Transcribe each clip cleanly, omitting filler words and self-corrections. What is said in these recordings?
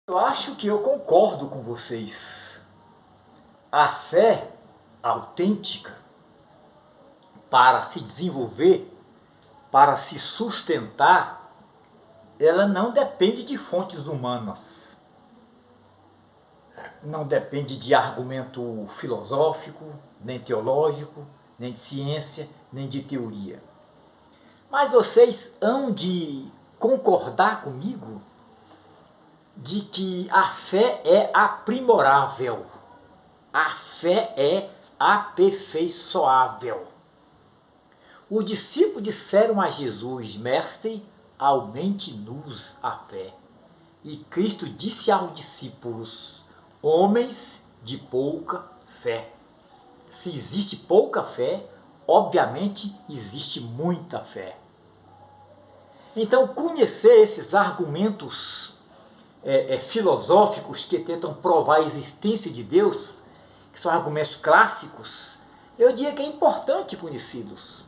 Eu acho que eu concordo com vocês. A fé autêntica, para se desenvolver, para se sustentar, ela não depende de fontes humanas. Não depende de argumento filosófico, nem teológico, nem de ciência, nem de teoria. Mas vocês hão de concordar comigo de que a fé é aprimorável, a fé é aperfeiçoável. Os discípulos disseram a Jesus: Mestre, aumente-nos a fé. E Cristo disse aos discípulos: homens de pouca fé. Se existe pouca fé, obviamente existe muita fé. Então, conhecer esses argumentos filosóficos que tentam provar a existência de Deus, que são argumentos clássicos, eu diria que é importante conhecê-los.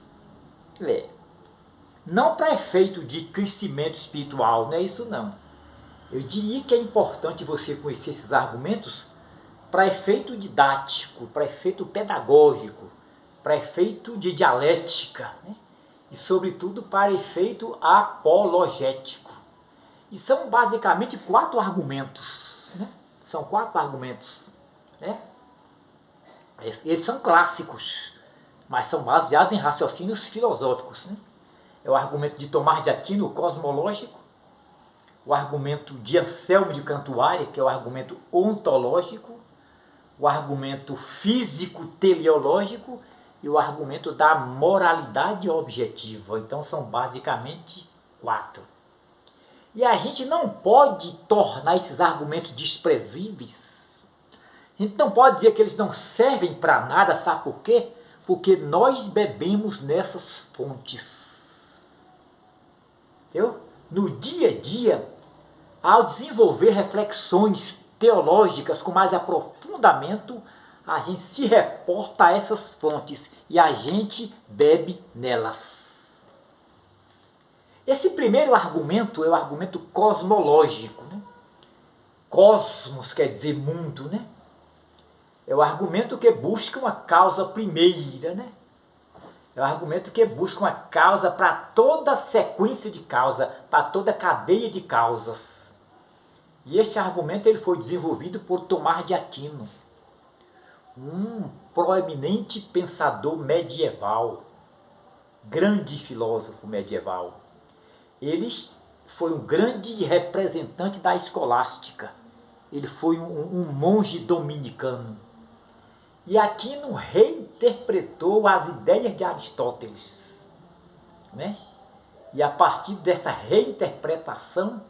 Não para efeito de crescimento espiritual, não é isso não. Eu diria que é importante você conhecer esses argumentos para efeito didático, para efeito pedagógico, para efeito de dialética, né? E sobretudo para efeito apologético. E são basicamente 4 argumentos. Né? São 4 argumentos. Né? Eles são clássicos, mas são baseados em raciocínios filosóficos. Né? É o argumento de Tomás de Aquino, cosmológico, o argumento de Anselmo de Cantuária, que é o argumento ontológico, o argumento físico-teleológico e o argumento da moralidade objetiva. Então são basicamente 4. E a gente não pode tornar esses argumentos desprezíveis. A gente não pode dizer que eles não servem para nada, sabe por quê? Porque nós bebemos nessas fontes. Entendeu? No dia a dia, ao desenvolver reflexões teológicas com mais aprofundamento, a gente se reporta a essas fontes e a gente bebe nelas. Esse primeiro argumento é o argumento cosmológico. Né? Cosmos quer dizer mundo. Né? É o argumento que busca uma causa primeira. Né? É o argumento que busca uma causa para toda a sequência de causa, para toda a cadeia de causas. E este argumento ele foi desenvolvido por Tomás de Aquino, um proeminente pensador medieval, grande filósofo medieval. Ele foi um grande representante da escolástica. Ele foi um monge dominicano. E Aquino reinterpretou as ideias de Aristóteles. Né? E a partir desta reinterpretação,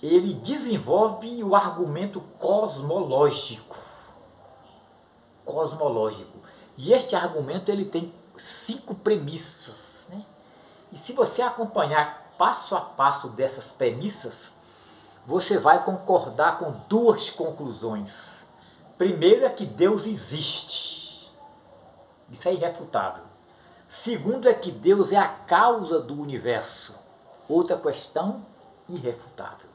ele desenvolve o argumento cosmológico. E este argumento ele tem 5 premissas. Né? E se você acompanhar passo a passo dessas premissas, você vai concordar com 2 conclusões. Primeiro é que Deus existe. Isso é irrefutável. Segundo é que Deus é a causa do universo. Outra questão irrefutável.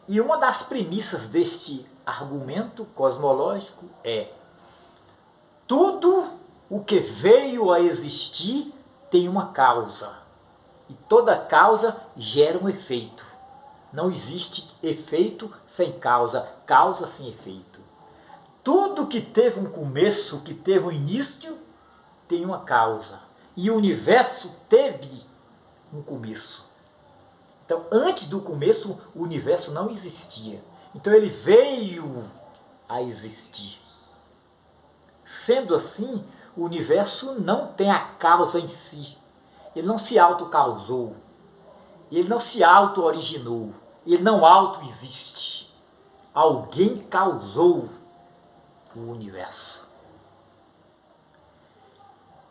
E uma das premissas deste argumento cosmológico é: tudo o que veio a existir tem uma causa. E toda causa gera um efeito. Não existe efeito sem causa, causa sem efeito. Tudo que teve um começo, que teve um início, tem uma causa. E o universo teve um começo. Então, antes do começo, o universo não existia. Então, ele veio a existir. Sendo assim, o universo não tem a causa em si. Ele não se autocausou. Ele não se auto-originou. Ele não auto-existe. Alguém causou o universo.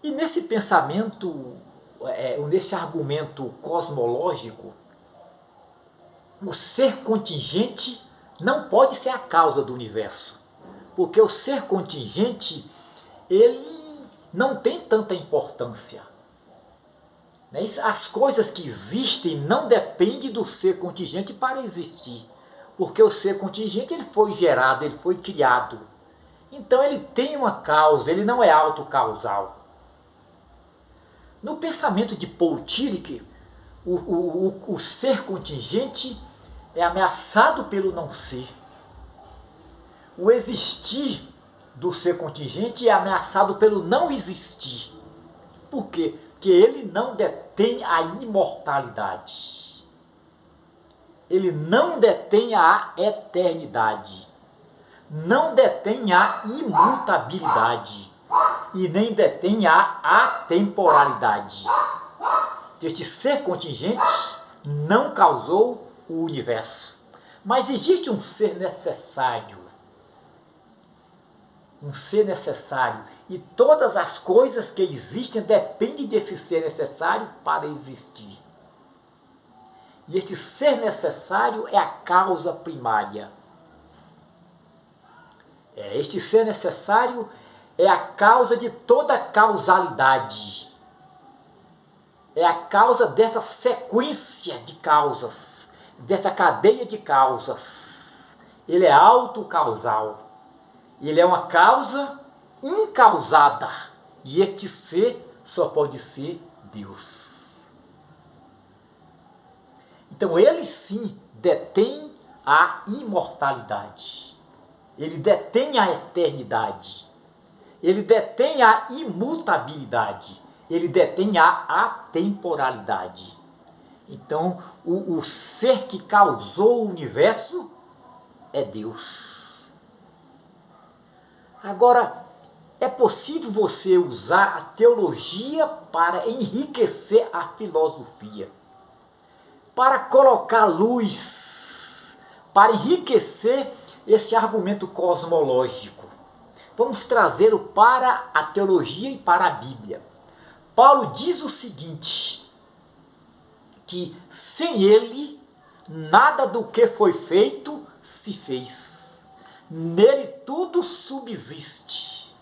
E nesse pensamento, nesse argumento cosmológico, o ser contingente não pode ser a causa do universo. Porque o ser contingente, ele não tem tanta importância. As coisas que existem não dependem do ser contingente para existir. Porque o ser contingente ele foi gerado, ele foi criado. Então ele tem uma causa, ele não é autocausal. No pensamento de Paul Tillich, o ser contingente é ameaçado pelo não ser. O existir do ser contingente é ameaçado pelo não existir. Por quê? Porque ele não detém a imortalidade. Ele não detém a eternidade. Não detém a imutabilidade. E nem detém a atemporalidade. Este ser contingente não causou o universo. Mas existe um ser necessário. Um ser necessário. E todas as coisas que existem dependem desse ser necessário para existir. E este ser necessário é a causa primária. Este ser necessário é a causa de toda causalidade. É a causa dessa sequência de causas, dessa cadeia de causas. Ele é autocausal. Ele é uma causa incausada. E este ser só pode ser Deus. Então ele sim detém a imortalidade. Ele detém a eternidade. Ele detém a imutabilidade. Ele detém a atemporalidade. Então, o ser que causou o universo é Deus. Agora, é possível você usar a teologia para enriquecer a filosofia, para colocar luz, para enriquecer esse argumento cosmológico. Vamos trazê-lo para a teologia e para a Bíblia. Paulo diz o seguinte, que sem ele, nada do que foi feito se fez. Nele tudo subsiste.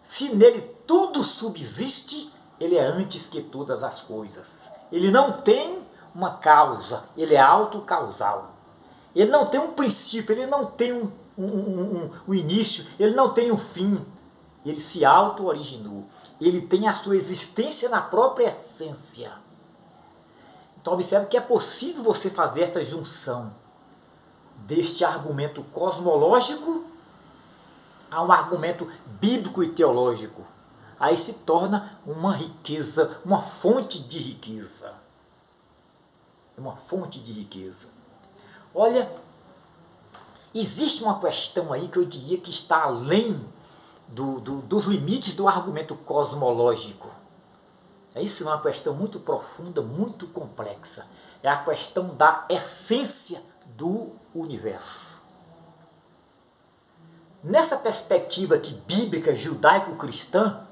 Se nele tudo subsiste, ele é antes que todas as coisas. Ele não tem uma causa, ele é autocausal. Ele não tem um princípio, ele não tem um início, ele não tem um fim. Ele se auto-originou. Ele tem a sua existência na própria essência. Então observe que é possível você fazer essa junção deste argumento cosmológico a um argumento bíblico e teológico. Aí se torna uma riqueza, uma fonte de riqueza. Uma fonte de riqueza. Olha, existe uma questão aí que eu diria que está além dos limites do argumento cosmológico. Isso é uma questão muito profunda, muito complexa. É a questão da essência do universo. Nessa perspectiva aqui bíblica, judaico-cristã,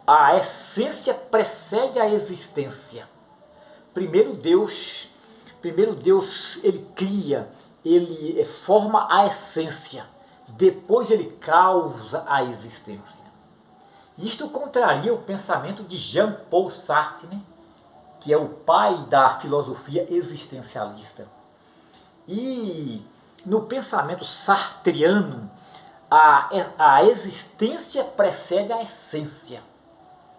a essência precede a existência. Primeiro Deus ele cria, ele forma a essência, depois ele causa a existência. Isto contraria o pensamento de Jean-Paul Sartre, né? Que é o pai da filosofia existencialista. E no pensamento sartriano, a existência precede a essência.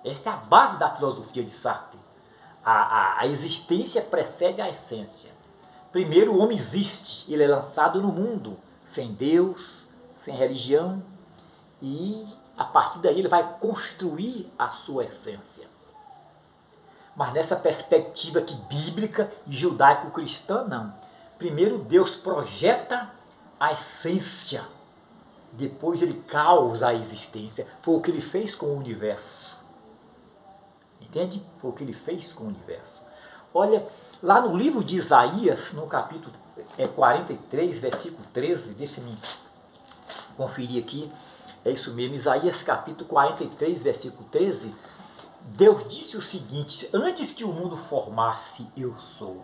Esta é a base da filosofia de Sartre. A existência precede a essência. Primeiro o homem existe, ele é lançado no mundo, sem Deus, sem religião, e a partir daí ele vai construir a sua essência. Mas nessa perspectiva aqui bíblica e judaico-cristã, não. Primeiro Deus projeta a essência, depois ele causa a existência. Foi o que ele fez com o universo. Entende? Foi o que ele fez com o universo. Olha, lá no livro de Isaías, no capítulo 43, versículo 13, deixa-me conferir aqui, é isso mesmo, Isaías capítulo 43, versículo 13, Deus disse o seguinte: antes que o mundo formasse, eu sou.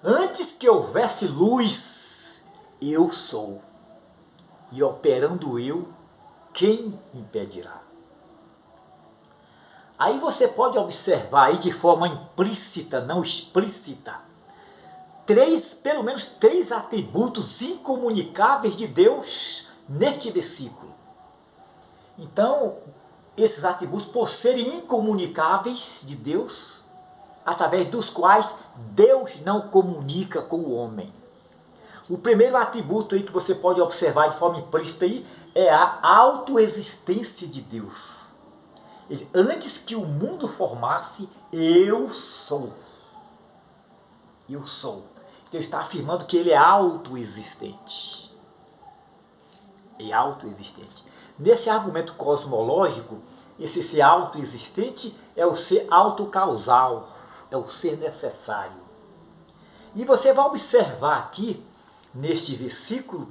Antes que houvesse luz, eu sou. E operando eu, quem impedirá? Aí você pode observar aí de forma implícita, não explícita, pelo menos três atributos incomunicáveis de Deus neste versículo. Então, esses atributos, por serem incomunicáveis de Deus, através dos quais Deus não comunica com o homem. O primeiro atributo aí que você pode observar de forma implícita aí é a autoexistência de Deus. Antes que o mundo formasse, eu sou. Eu sou. Então ele está afirmando que ele é autoexistente. É autoexistente. Nesse argumento cosmológico, esse ser autoexistente é o ser autocausal, é o ser necessário. E você vai observar aqui, neste versículo,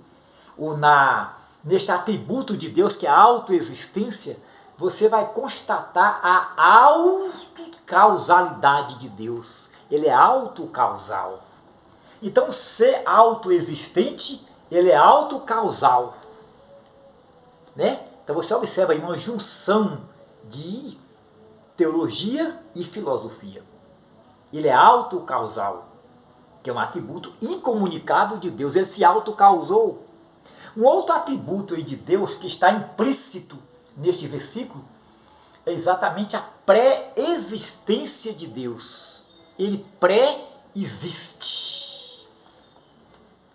neste atributo de Deus que é a autoexistência, você vai constatar a autocausalidade de Deus. Ele é autocausal. Então, ser autoexistente, ele é autocausal. Né? Então você observa aí uma junção de teologia e filosofia. Ele é autocausal, que é um atributo incomunicável de Deus. Ele se autocausou. Um outro atributo aí de Deus que está implícito neste versículo é exatamente a pré-existência de Deus. Ele pré-existe.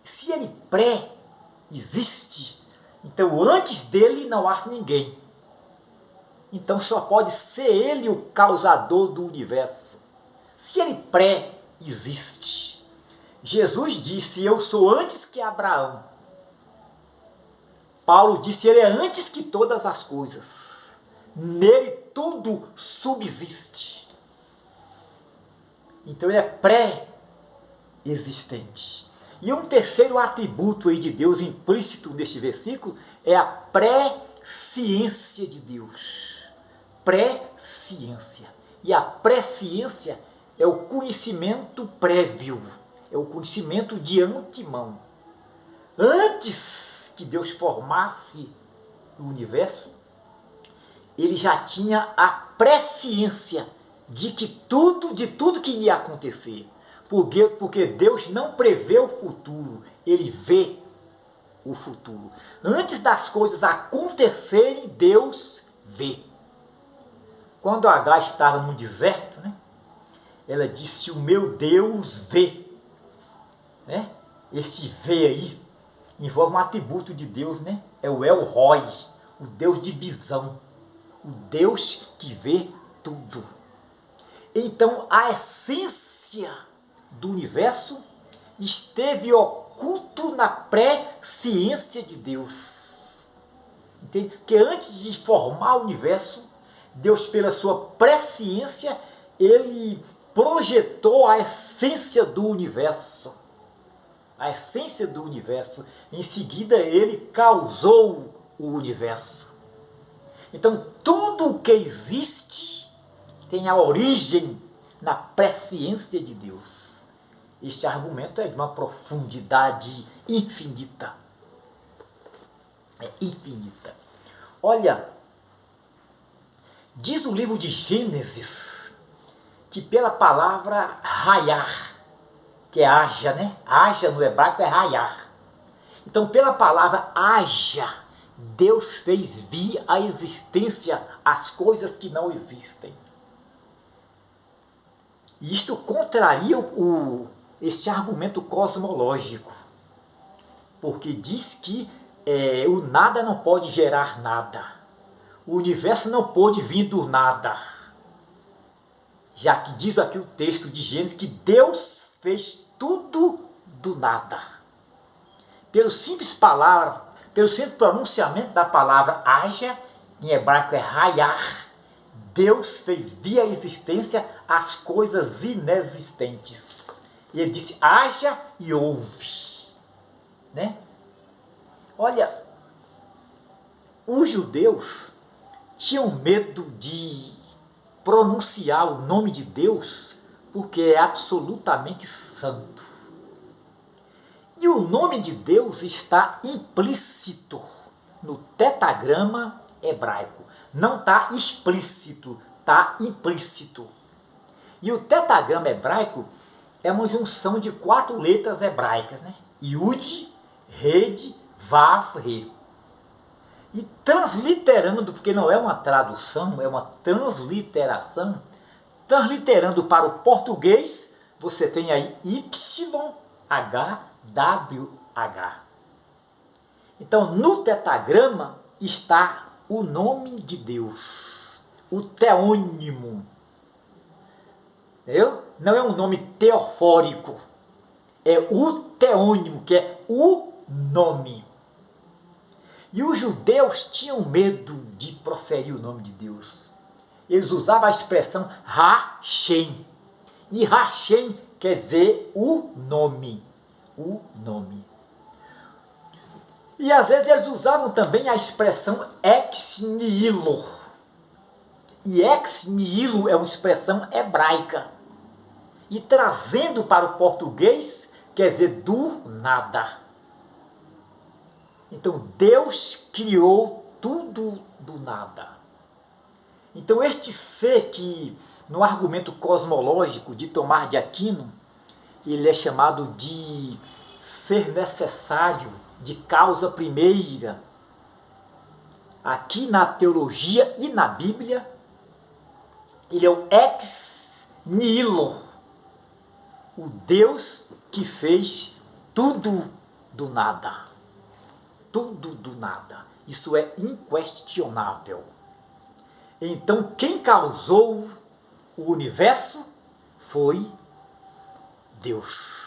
Se ele pré-existe, então antes dele não há ninguém. Então só pode ser ele o causador do universo. Se ele pré-existe. Jesus disse, eu sou antes que Abraão. Paulo disse, ele é antes que todas as coisas. Nele tudo subsiste. Então ele é pré-existente. E um terceiro atributo aí de Deus implícito neste versículo é a presciência de Deus. Presciência. E a presciência é o conhecimento prévio, é o conhecimento de antemão. Antes que Deus formasse o universo, ele já tinha a presciência de tudo que ia acontecer. Porque Deus não prevê o futuro, ele vê o futuro. Antes das coisas acontecerem, Deus vê. Quando Agar estava no deserto, né, ela disse, o meu Deus vê. Né? Esse vê aí envolve um atributo de Deus, né? É o El Roi, o Deus de visão, o Deus que vê tudo. Então a essência do universo esteve oculto na pré-ciência de Deus. Entende? Que antes de formar o universo, Deus, pela sua presciência, ele projetou a essência do universo. A essência do universo. Em seguida, ele causou o universo. Então, tudo o que existe tem a origem na presciência de Deus. Este argumento é de uma profundidade infinita. É infinita. Olha, diz o livro de Gênesis que pela palavra raiar, que é haja, né? Haja no hebraico é raiar. Então, pela palavra haja, Deus fez vir à existência as coisas que não existem. E isto contraria este argumento cosmológico, porque diz que o nada não pode gerar nada. O universo não pode vir do nada. Já que diz aqui o texto de Gênesis que Deus fez tudo do nada. Pelo simples pronunciamento da palavra haja, em hebraico é raiar, Deus fez vir à existência as coisas inexistentes. E ele disse, haja e houve. Né? Olha, os judeus tinham medo de pronunciar o nome de Deus porque é absolutamente santo. E o nome de Deus está implícito no tetagrama hebraico. Não está explícito, está implícito. E o tetagrama hebraico, é uma junção de 4 letras hebraicas, né? Yud, Red, Vav, Re. E transliterando, porque não é uma tradução, é uma transliteração, transliterando para o português, você tem aí YHWH. Então, no tetragrama está o nome de Deus, o teônimo. Entendeu? Não é um nome teofórico, é o teônimo, que é o nome. E os judeus tinham medo de proferir o nome de Deus. Eles usavam a expressão Hashem. E Hashem quer dizer o nome. O nome. E às vezes eles usavam também a expressão ex nihilo. E ex nihilo é uma expressão hebraica. E trazendo para o português, quer dizer do nada. Então Deus criou tudo do nada. Então este ser que, no argumento cosmológico de Tomás de Aquino, ele é chamado de ser necessário, de causa primeira. Aqui na teologia e na Bíblia, ele é o ex nihilo, o Deus que fez tudo do nada. Tudo do nada. Isso é inquestionável. Então, quem causou o universo foi Deus.